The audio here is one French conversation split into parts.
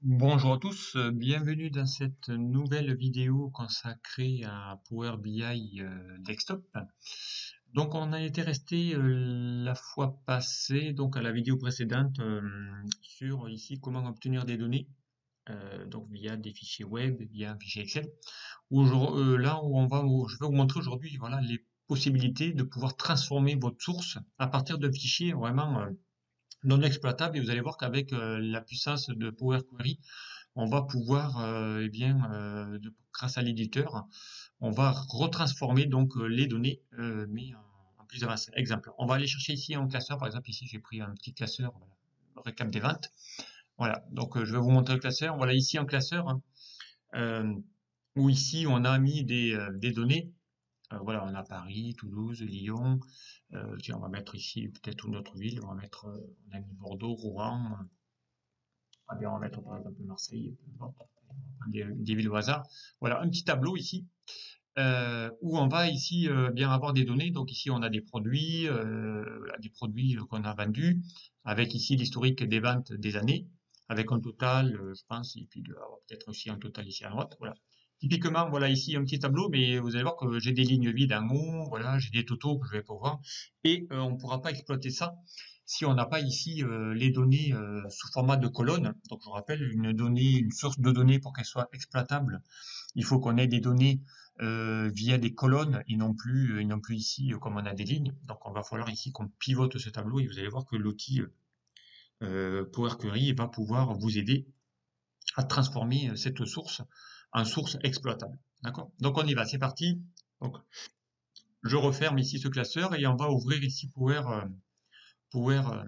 Bonjour à tous, bienvenue dans cette nouvelle vidéo consacrée à Power BI Desktop. Donc on a été resté la fois passée, donc à la vidéo précédente, sur ici comment obtenir des données, donc via des fichiers web, via un fichier Excel. Là où je vais vous montrer aujourd'hui, voilà, les possibilités de pouvoir transformer votre source à partir de fichiers vraiment non exploitables. Et vous allez voir qu'avec la puissance de Power Query, on va pouvoir, grâce à l'éditeur, on va retransformer donc les données, mais en plus avancé. Exemple, on va aller chercher ici un classeur. Par exemple, ici j'ai pris un petit classeur, voilà, récap des ventes. Voilà, donc je vais vous montrer le classeur. Voilà ici un classeur, hein, euh, où ici on a mis des données. Voilà, on a Paris, Toulouse, Lyon. Tiens, on va mettre ici peut-être une autre ville. On va mettre, on a mis Bordeaux, Rouen. Ah bien, on va mettre par exemple Marseille, des villes au hasard. Voilà, un petit tableau ici où on va ici bien avoir des données. Donc ici, on a voilà, des produits qu'on a vendus, avec ici l'historique des ventes des années, avec un total, je pense, et puis peut-être aussi un total ici à droite. Voilà. Typiquement, voilà ici un petit tableau, mais vous allez voir que j'ai des lignes vides en haut, voilà, j'ai des totaux que je vais pouvoir, et on ne pourra pas exploiter ça si on n'a pas ici les données sous format de colonne. Donc je vous rappelle, une source de données pour qu'elle soit exploitable, il faut qu'on ait des données via des colonnes et non plus ici comme on a des lignes. Donc on va falloir ici qu'on pivote ce tableau et vous allez voir que l'outil Power Query va pouvoir vous aider à transformer cette source en source exploitable. D'accord? Donc on y va, c'est parti. Donc je referme ici ce classeur et on va ouvrir ici Power, euh,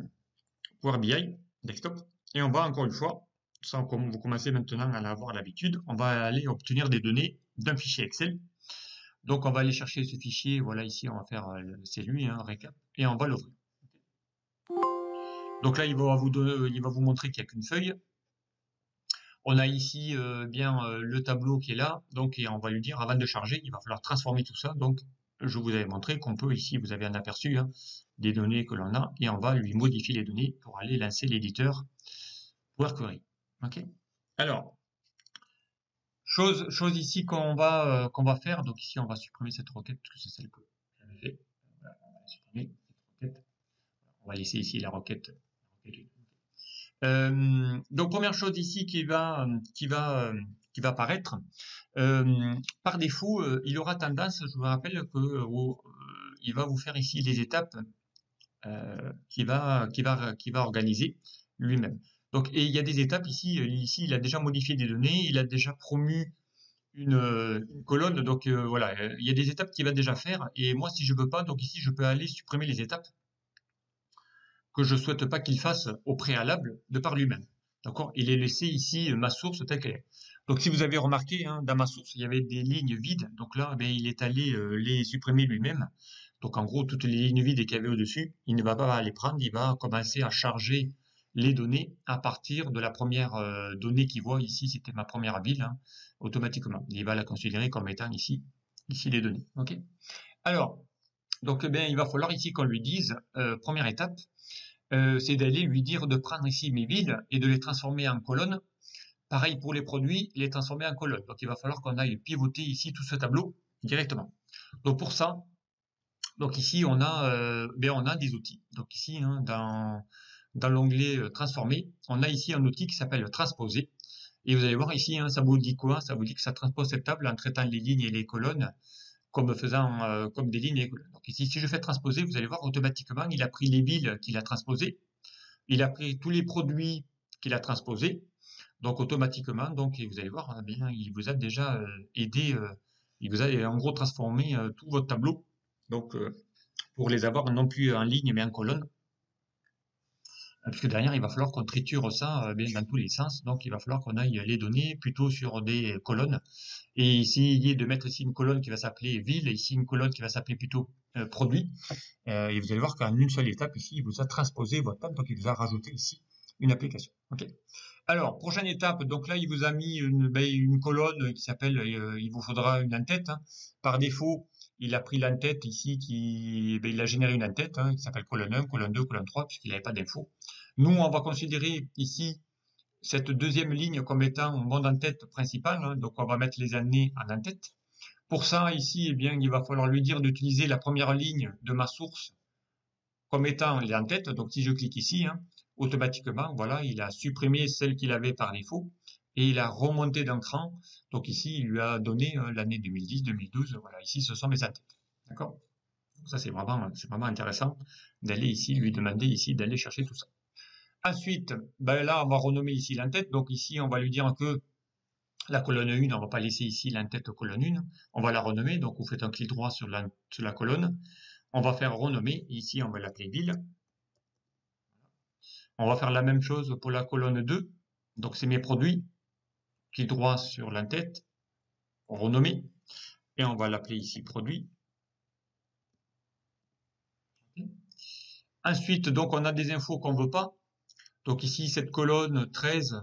Power BI Desktop. Et on va encore une fois, sans comme vous commencez maintenant à avoir l'habitude, on va aller obtenir des données d'un fichier Excel. Donc on va aller chercher ce fichier, voilà ici on va faire, c'est lui, hein, récap, et on va l'ouvrir. Donc là il va vous montrer qu'il n'y a qu'une feuille. On a ici le tableau qui est là, donc et on va lui dire avant de charger, il va falloir transformer tout ça. Donc je vous avais montré qu'on peut ici, vous avez un aperçu hein, des données que l'on a, et on va lui modifier les données pour aller lancer l'éditeur Power Query. Ok. Alors chose ici qu'on va faire. Donc ici on va supprimer cette requête parce que c'est celle que j'avais fait. Voilà, on va supprimer cette requête. On va laisser ici la requête. Donc première chose ici qui va apparaître, par défaut, il aura tendance, je vous rappelle que il va vous faire ici les étapes qui va organiser lui-même. Donc et il y a des étapes ici, ici il a déjà modifié des données, il a déjà promu une colonne, donc voilà, il y a des étapes qu'il va déjà faire. Et moi si je veux pas, donc ici je peux aller supprimer les étapes que je souhaite pas qu'il fasse au préalable de par lui-même. D'accord? Il est laissé ici ma source telle qu'elle est. Donc si vous avez remarqué, hein, dans ma source, il y avait des lignes vides. Donc là, ben, il est allé les supprimer lui-même. Donc en gros, toutes les lignes vides qu'il y avait au-dessus, il ne va pas les prendre, il va commencer à charger les données à partir de la première donnée qu'il voit ici, c'était ma première ville, hein, automatiquement. Il va la considérer comme étant ici les données. Ok. Alors, donc eh bien, il va falloir ici qu'on lui dise, première étape, c'est d'aller lui dire de prendre ici mes villes et de les transformer en colonnes. Pareil pour les produits, les transformer en colonnes. Donc il va falloir qu'on aille pivoter ici tout ce tableau directement. Donc pour ça, donc ici on a des outils. Donc ici hein, dans l'onglet transformer, on a ici un outil qui s'appelle transposer. Et vous allez voir ici, hein, ça vous dit quoi? Ça vous dit que ça transpose cette table en traitant les lignes et les colonnes comme des lignes et colonnes. Donc ici, si je fais transposer, vous allez voir automatiquement, il a pris les villes qu'il a transposées, il a pris tous les produits qu'il a transposés, donc automatiquement, donc et vous allez voir, bien, il vous a déjà aidé, il vous a en gros transformé tout votre tableau, donc pour les avoir non plus en ligne mais en colonne, puisque derrière il va falloir qu'on triture ça bien dans tous les sens, donc il va falloir qu'on aille les données plutôt sur des colonnes et essayer de mettre ici une colonne qui va s'appeler ville et ici une colonne qui va s'appeler plutôt produit. Et vous allez voir qu'en une seule étape ici, il vous a transposé votre table, donc il vous a rajouté ici une application. Ok. Alors, prochaine étape, donc là, il vous a mis une colonne qui s'appelle, il vous faudra une en-tête. Hein. Par défaut, il a pris l'en-tête ici, il a généré une en-tête hein, qui s'appelle colonne 1, colonne 2, colonne 3, puisqu'il n'avait pas d'infos. Nous, on va considérer ici cette deuxième ligne comme étant monde en tête principal, hein, donc on va mettre les années en en-tête. Pour ça, ici, eh bien, il va falloir lui dire d'utiliser la première ligne de ma source comme étant les en-tête. Donc si je clique ici, hein, automatiquement, voilà, il a supprimé celle qu'il avait par défaut et il a remonté d'un cran. Donc ici, il lui a donné l'année 2010, 2012. Voilà, ici, ce sont mes en-têtes. D'accord? Ça, c'est vraiment intéressant d'aller ici, lui demander ici d'aller chercher tout ça. Ensuite, ben là, on va renommer ici l'en-tête. Donc ici, on va lui dire que la colonne 1, on va pas laisser ici l'en-tête colonne 1. On va la renommer. Donc, vous faites un clic droit sur la colonne. On va faire renommer. Ici, on va l'appeler ville. On va faire la même chose pour la colonne 2. Donc, c'est mes produits. Clic droit sur l'en-tête. Renommer. Et on va l'appeler ici produit. Ensuite, donc, on a des infos qu'on veut pas. Donc ici, cette colonne 13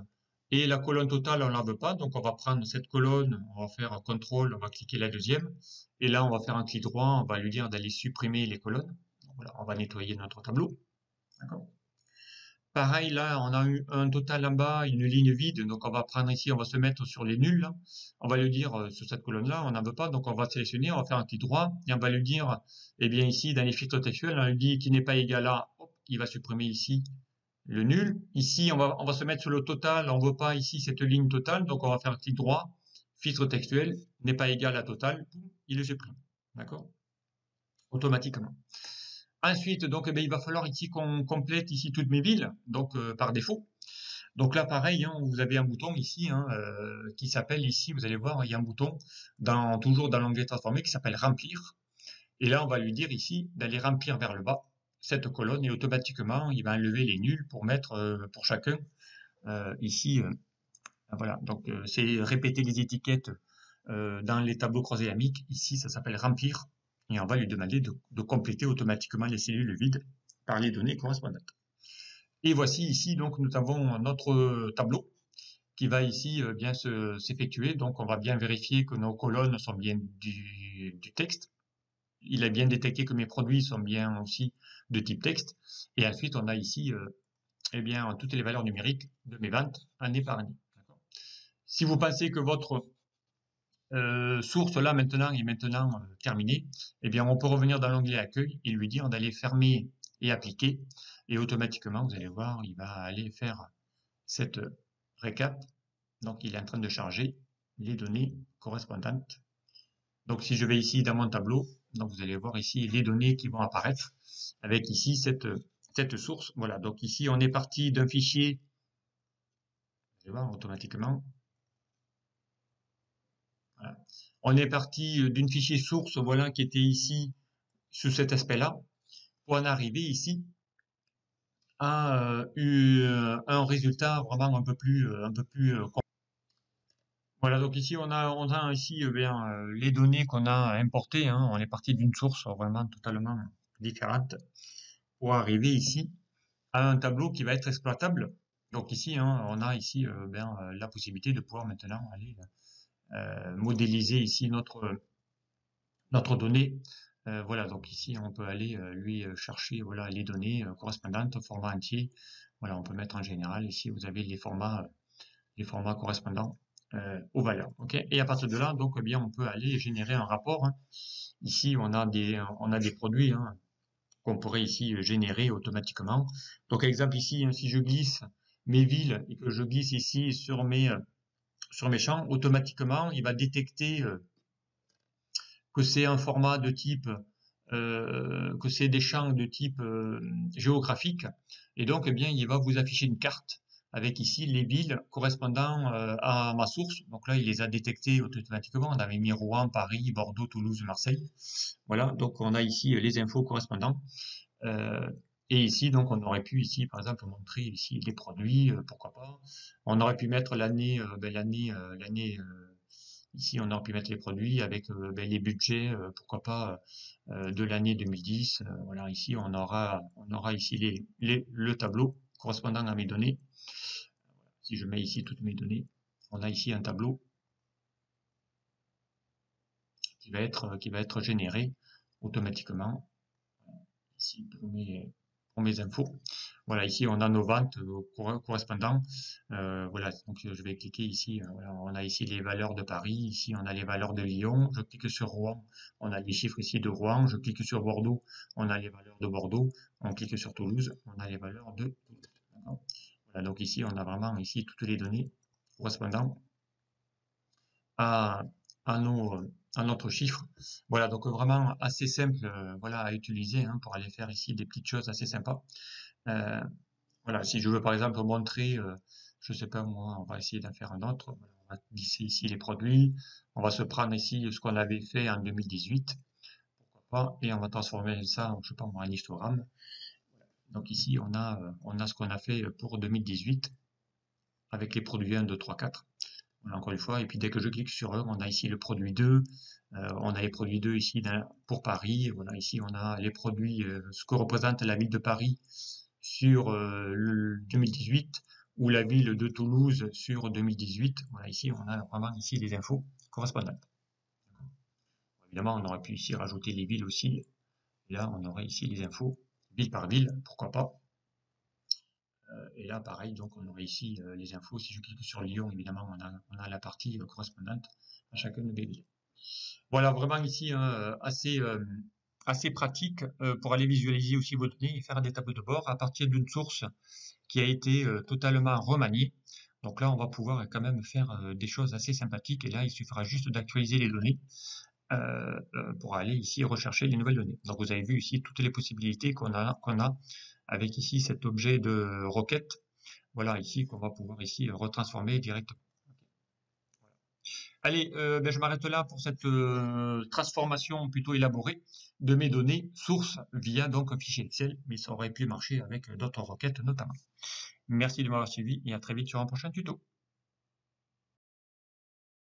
et la colonne totale, on ne la veut pas. Donc on va prendre cette colonne, on va faire un contrôle, on va cliquer la deuxième. Et là, on va faire un clic droit, on va lui dire d'aller supprimer les colonnes. Donc, voilà, on va nettoyer notre tableau. Pareil, là, on a eu un total en bas, une ligne vide. Donc on va prendre ici, on va se mettre sur les nuls. Là. On va lui dire sur cette colonne-là, on n'en veut pas. Donc on va sélectionner, on va faire un clic droit. Et on va lui dire, eh bien ici, dans les filtres textuels, on lui dit qu'il n'est pas égal à, hop, il va supprimer ici le nul. Ici, on va se mettre sur le total. On ne veut pas ici cette ligne totale. Donc, on va faire un clic droit. Filtre textuel n'est pas égal à total. Il le supprime. D'accord? Automatiquement. Ensuite, donc, eh bien, il va falloir ici qu'on complète ici toutes mes villes. Donc, par défaut. Donc là, pareil, hein, vous avez un bouton ici hein, qui s'appelle ici, vous allez voir, il y a un bouton toujours dans l'onglet transformé qui s'appelle remplir. Et là, on va lui dire ici d'aller remplir vers le bas cette colonne et automatiquement, il va enlever les nuls pour mettre pour chacun ici. Voilà, donc c'est répéter les étiquettes dans les tableaux croisés amiques. Ici, ça s'appelle remplir et on va lui demander de compléter automatiquement les cellules vides par les données correspondantes. Et voici ici, donc, nous avons notre tableau qui va ici bien s'effectuer. Donc, on va bien vérifier que nos colonnes sont bien du texte. Il a bien détecté que mes produits sont bien aussi de type texte. Et ensuite, on a ici eh bien, toutes les valeurs numériques de mes ventes année par année. Si vous pensez que votre source là maintenant est maintenant terminée, eh bien, on peut revenir dans l'onglet accueil et lui dire d'aller fermer et appliquer. Et automatiquement, vous allez voir, il va aller faire cette récap. Donc, il est en train de charger les données correspondantes. Donc, si je vais ici dans mon tableau, donc vous allez voir ici les données qui vont apparaître avec ici cette source. Voilà, donc ici on est parti d'un fichier, vous allez voir automatiquement. Voilà. On est parti d'une fichier source, voilà, qui était ici sous cet aspect-là, pour en arriver ici à un résultat vraiment un peu plus voilà, donc ici on a ici bien, les données qu'on a importées. Hein. On est parti d'une source vraiment totalement différente pour arriver ici à un tableau qui va être exploitable. Donc ici, hein, on a ici bien, la possibilité de pouvoir maintenant aller modéliser ici notre donnée. Voilà, donc ici on peut aller lui chercher voilà les données correspondantes au format entier. Voilà, on peut mettre en général. Ici vous avez les formats correspondants aux valeurs. Ok. Et à partir de là, donc eh bien on peut aller générer un rapport. Hein. Ici on a des produits hein, qu'on pourrait ici générer automatiquement. Donc exemple ici, hein, si je glisse mes villes et que je glisse ici sur mes champs, automatiquement il va détecter que c'est un format de type que c'est des champs de type géographique et donc eh bien il va vous afficher une carte avec ici les villes correspondant à ma source. Donc là il les a détectées automatiquement. On avait mis Rouen, Paris, Bordeaux, Toulouse, Marseille. Voilà, donc on a ici les infos correspondantes. Et ici, donc, on aurait pu ici, par exemple, montrer ici les produits, pourquoi pas. On aurait pu mettre l'année, ici, on aurait pu mettre les produits avec les budgets, pourquoi pas, de l'année 2010. Voilà, ici, on aura ici le tableau correspondant à mes données. Si je mets ici toutes mes données, on a ici un tableau qui va être généré automatiquement ici pour mes infos. Voilà, ici on a nos ventes correspondant. Voilà, donc je vais cliquer ici. Voilà, on a ici les valeurs de Paris. Ici on a les valeurs de Lyon. Je clique sur Rouen. On a les chiffres ici de Rouen. Je clique sur Bordeaux. On a les valeurs de Bordeaux. On clique sur Toulouse. On a les valeurs de Toulouse. Voilà, donc ici on a vraiment ici toutes les données correspondant à, à notre chiffre. Voilà, donc vraiment assez simple, voilà, à utiliser hein, pour aller faire ici des petites choses assez sympas. Euh, voilà, si je veux par exemple montrer, je sais pas moi, on va essayer d'en faire un autre. Voilà, on va glisser ici les produits. On va se prendre ici ce qu'on avait fait en 2018, pourquoi pas, et on va transformer ça, je sais pas moi, en histogramme. Donc ici on a ce qu'on a fait pour 2018 avec les produits 1, 2, 3, 4. Voilà, encore une fois, et puis dès que je clique sur eux, on a ici le produit 2, on a les produits 2 ici pour Paris, voilà, ici on a les produits, ce que représente la ville de Paris sur le 2018 ou la ville de Toulouse sur 2018. Voilà, ici on a vraiment ici les infos correspondantes. Évidemment, on aurait pu ici rajouter les villes aussi. Et là, on aurait ici les infos ville par ville, pourquoi pas. Et là, pareil, donc on aurait ici les infos. Si je clique sur Lyon, évidemment, on a la partie correspondante à chacune des villes. Voilà, vraiment ici assez pratique pour aller visualiser aussi vos données et faire des tableaux de bord à partir d'une source qui a été totalement remaniée. Donc là, on va pouvoir quand même faire des choses assez sympathiques. Et là, il suffira juste d'actualiser les données pour aller ici rechercher les nouvelles données. Donc vous avez vu ici toutes les possibilités qu'on a avec ici cet objet de requête. Voilà ici qu'on va pouvoir ici retransformer directement. Allez, je m'arrête là pour cette transformation plutôt élaborée de mes données sources via donc un fichier Excel, mais ça aurait pu marcher avec d'autres requêtes notamment. Merci de m'avoir suivi et à très vite sur un prochain tuto.